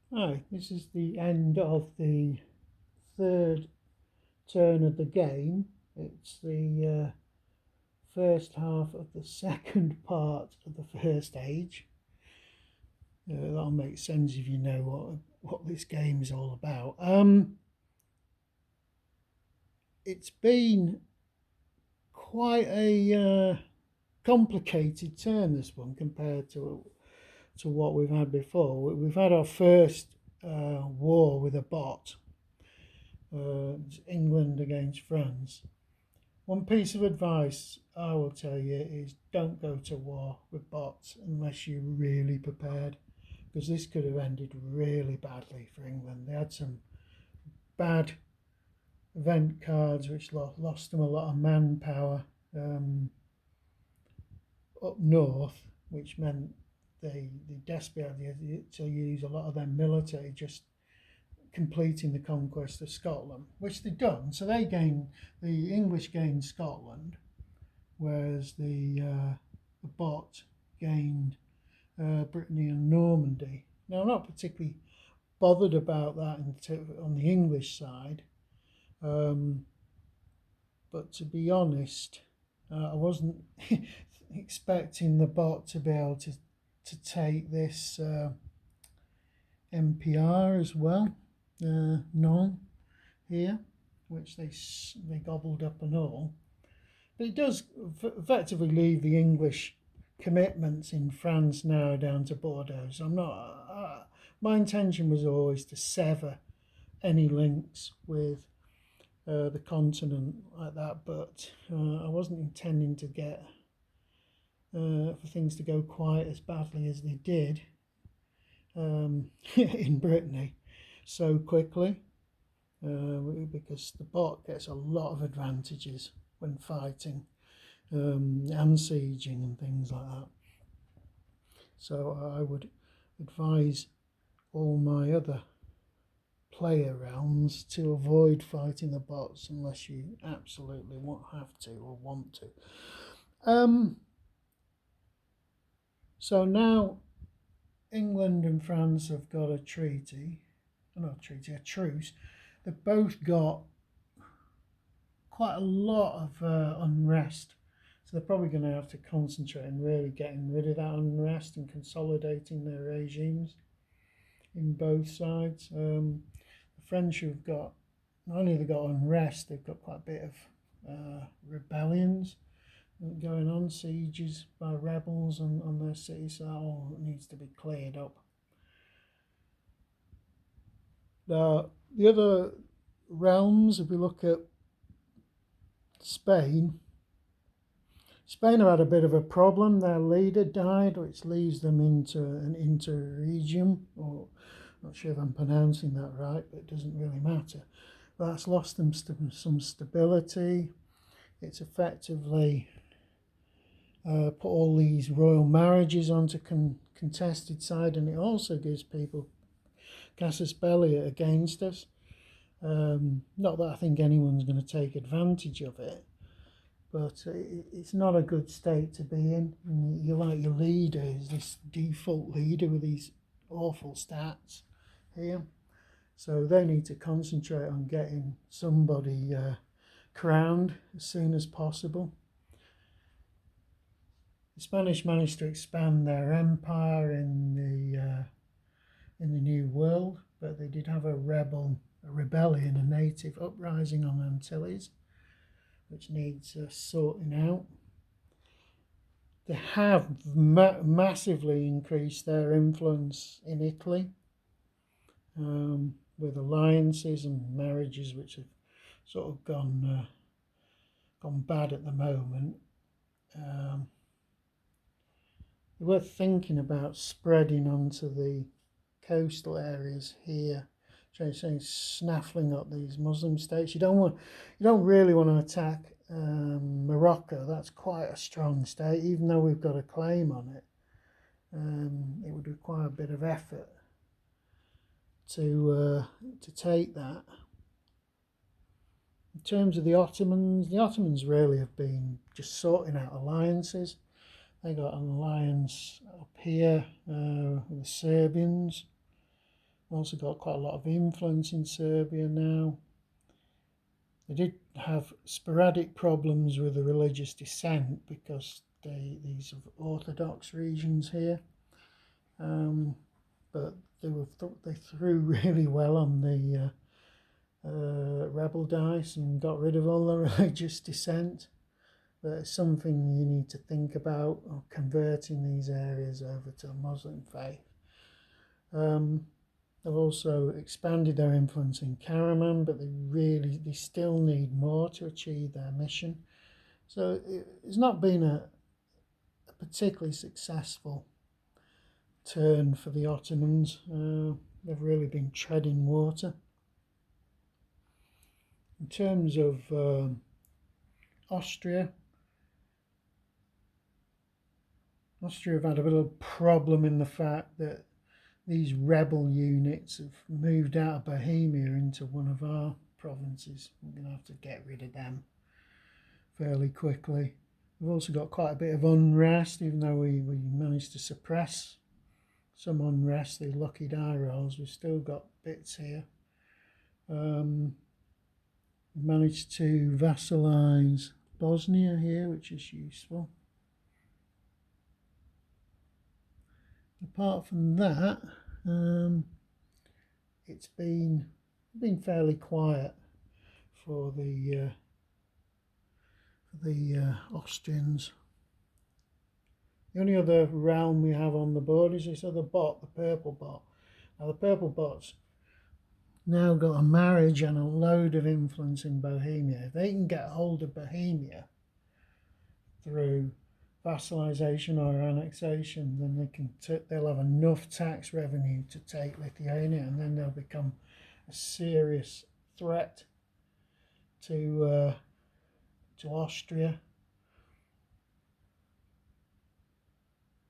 Right, this is the end of the third turn of the game. It's the first half of the second part of the first age. That'll make sense if you know what this game is all about. It's been quite a complicated turn, this one, compared to what we've had before. We've had our first war with a bot, England against France. One piece of advice I will tell you is don't go to war with bots unless you're really prepared, because this could have ended really badly for England. They had some bad event cards which lost them a lot of manpower up north, which meant they desperately had to use a lot of their military just completing the conquest of Scotland, which they'd done. So the English gained Scotland, whereas the bot gained Brittany and Normandy. Now, I'm not particularly bothered about that on the English side, but to be honest, I wasn't expecting the bot to be able to take this MPR as well, non here, which they gobbled up and all. But it does effectively leave the English commitments in France now down to Bordeaux. So I'm not. My intention was always to sever any links with the continent like that, but I wasn't intending to get for things to go quite as badly as they did in Brittany so quickly, because the bot gets a lot of advantages when fighting and sieging and things like that. So I would advise all my other player realms to avoid fighting the bots unless you absolutely have to or want to. So now England and France have got a truce. They've both got quite a lot of unrest. So they're probably going to have to concentrate on really getting rid of that unrest and consolidating their regimes in both sides. The French have got, not only they've got unrest, they've got quite a bit of rebellions going on, sieges by rebels on their cities. So that all needs to be cleared up. Now, the other realms, if we look at Spain have had a bit of a problem. Their leader died, which leaves them into an interregium, or not sure if I'm pronouncing that right, but it doesn't really matter. That's lost them some stability. It's effectively put all these royal marriages onto contested side, and it also gives people casus belli against us. Not that I think anyone's going to take advantage of it, but it's not a good state to be in. You like your leader is this default leader with these awful stats here, so they need to concentrate on getting somebody crowned as soon as possible. The Spanish managed to expand their empire in the New World, but they did have a rebellion, a native uprising on Antilles, which needs sorting out. They have massively increased their influence in Italy, with alliances and marriages which have sort of gone bad at the moment. They were thinking about spreading onto the coastal areas here, snaffling up these Muslim states. You don't really want to attack Morocco. That's quite a strong state, even though we've got a claim on it. It would require a bit of effort to take that. In terms of the Ottomans really have been just sorting out alliances. They got an alliance up here with the Serbians. Also got quite a lot of influence in Serbia now. They did have sporadic problems with the religious descent because these are Orthodox regions here, but they threw really well on the rebel dice and got rid of all the religious dissent. But it's something you need to think about, or converting these areas over to the Muslim faith. They've also expanded their influence in Karaman, but they still need more to achieve their mission. So it's not been a particularly successful turn for the Ottomans. They've really been treading water. In terms of Austria have had a bit of a problem in the fact that these rebel units have moved out of Bohemia into one of our provinces. We're going to have to get rid of them fairly quickly. We've also got quite a bit of unrest, even though we managed to suppress some unrest, the lucky die rolls. We've still got bits here. We've managed to vassalise Bosnia here, which is useful. Apart from that, it's been fairly quiet for the Austrians. The only other realm we have on the board is this other bot, the purple bot. Now the purple bot's now got a marriage and a load of influence in Bohemia. If they can get hold of Bohemia through vassalization or annexation, then they'll have enough tax revenue to take Lithuania, and then they'll become a serious threat to Austria.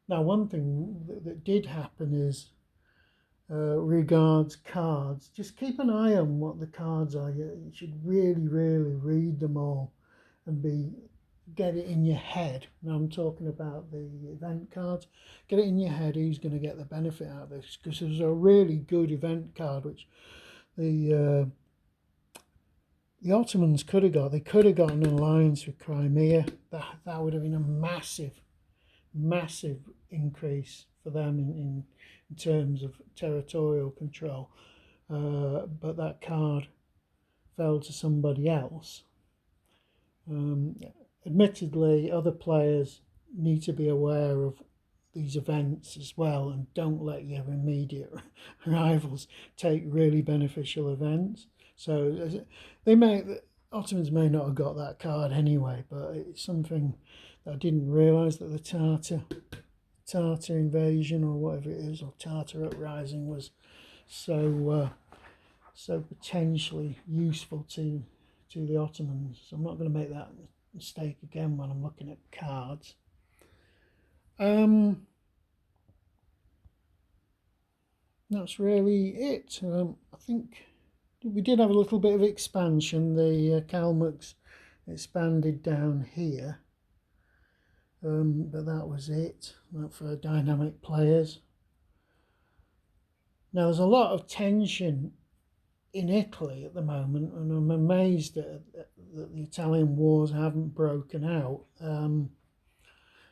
Now, one thing that did happen is regards cards. Just keep an eye on what the cards are. You should really read them all and get it in your head. Now I'm talking about the event cards. Get it in your head who's going to get the benefit out of this, because there's a really good event card which the Ottomans could have got. They could have got an alliance with Crimea. That would have been a massive increase for them in terms of territorial control. But that card fell to somebody else. Admittedly, other players need to be aware of these events as well, and don't let your immediate rivals take really beneficial events. So Ottomans may not have got that card anyway, but it's something that I didn't realise, that the Tartar invasion, or whatever it is, or Tartar uprising, was so potentially useful to the Ottomans. So I'm not going to make that mistake again when I'm looking at cards. That's really it. I think we did have a little bit of expansion. The Kalmucks expanded down here, but that was it for dynamic players. Now there's a lot of tension in Italy at the moment, and I'm amazed that the Italian wars haven't broken out.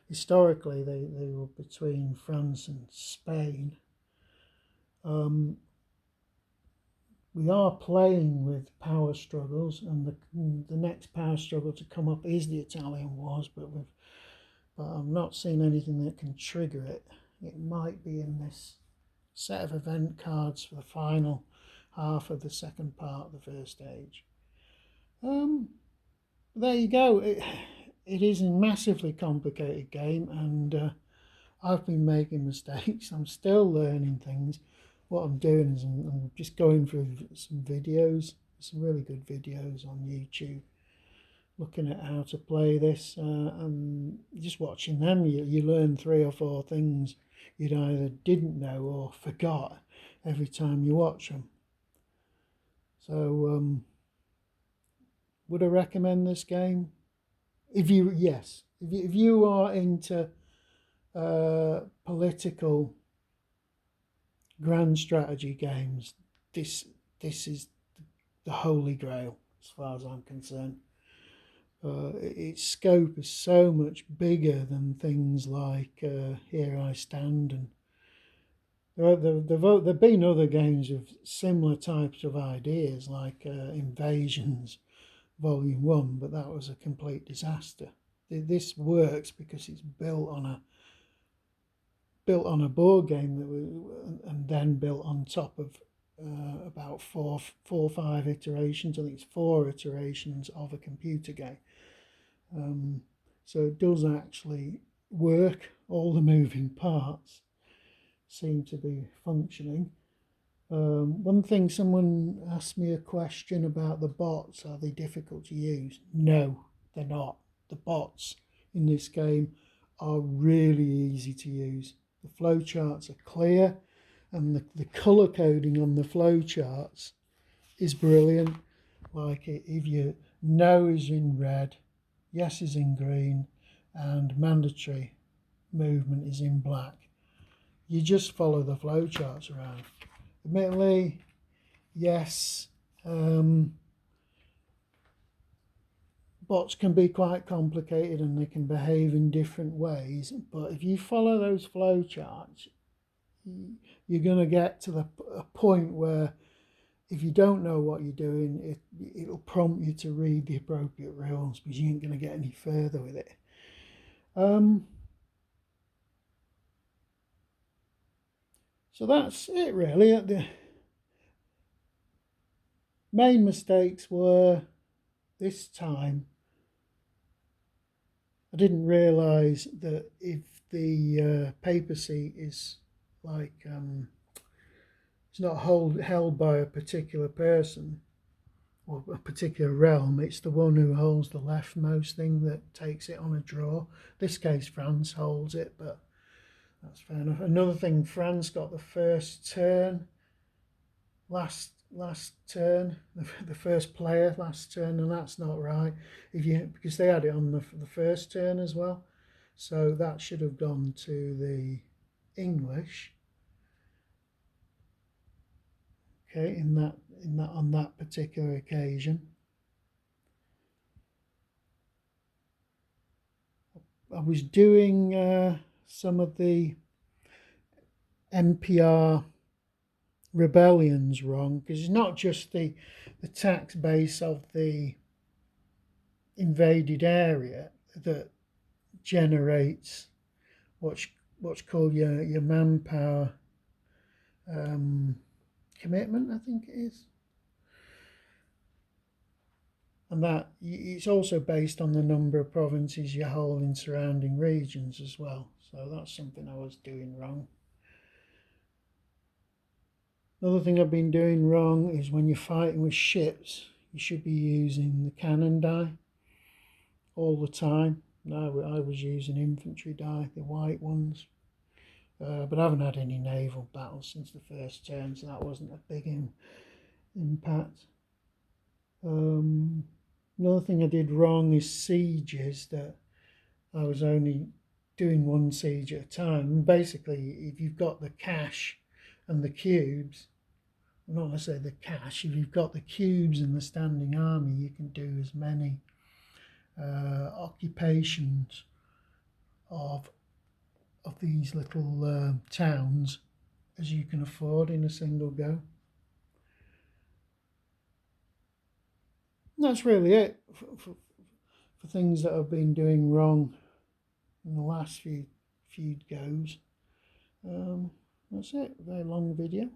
Historically, they were between France and Spain. We are playing with power struggles, and the next power struggle to come up is the Italian wars, but I've not seen anything that can trigger it. It might be in this set of event cards for the final half of the second part of the first stage. There you go. It is a massively complicated game, and I've been making mistakes. I'm still learning things. What I'm doing is I'm just going through some videos, some really good videos on YouTube, looking at how to play this, and just watching them, you learn 3 or 4 things you'd either didn't know or forgot every time you watch them. So would I recommend this game? If you are into political grand strategy games, this is the holy grail as far as I'm concerned. Its scope is so much bigger than things like Here I Stand, and there've been other games with similar types of ideas like Invasions Volume 1, but that was a complete disaster. This works because it's built on a board game that was, and then built on top of about four or five iterations. I think it's 4 iterations of a computer game. So it does actually work. All the moving parts seem to be functioning. One thing, someone asked me a question about the bots. Are they difficult to use? No, they're not. The bots in this game are really easy to use. The flowcharts are clear, and the colour coding on the flowcharts is brilliant. Like if your no is in red, yes is in green, and mandatory movement is in black, you just follow the flowcharts around. Admittedly, yes, bots can be quite complicated and they can behave in different ways, but if you follow those flowcharts, you're going to get to a point where if you don't know what you're doing, it'll prompt you to read the appropriate rules, because you ain't going to get any further with it. So that's it really. The main mistakes were, this time I didn't realise that if the papacy is like it's not held by a particular person or a particular realm, it's the one who holds the leftmost thing that takes it on a draw. In this case France holds it, but that's fair enough. Another thing, France got the first turn last turn, the first player last turn, and that's not right. Because they had it on the first turn as well, so that should have gone to the English. Okay, on that particular occasion. I was doing some of the NPR rebellions wrong, because it's not just the tax base of the invaded area that generates what's called your manpower commitment, I think it is, and that it's also based on the number of provinces you hold in surrounding regions as well. So that's something I was doing wrong. Another thing I've been doing wrong is when you're fighting with ships, you should be using the cannon die all the time. No, I was using infantry die, the white ones. But I haven't had any naval battles since the first turn, so that wasn't a big impact. Another thing I did wrong is sieges, that I was only doing one siege at a time. And basically, if you've got the cash and the cubes, not necessarily the cash, if you've got the cubes and the standing army, you can do as many occupations of these little towns as you can afford in a single go. And that's really it for things that I've been doing wrong in the last few goes. That's it. Very long video.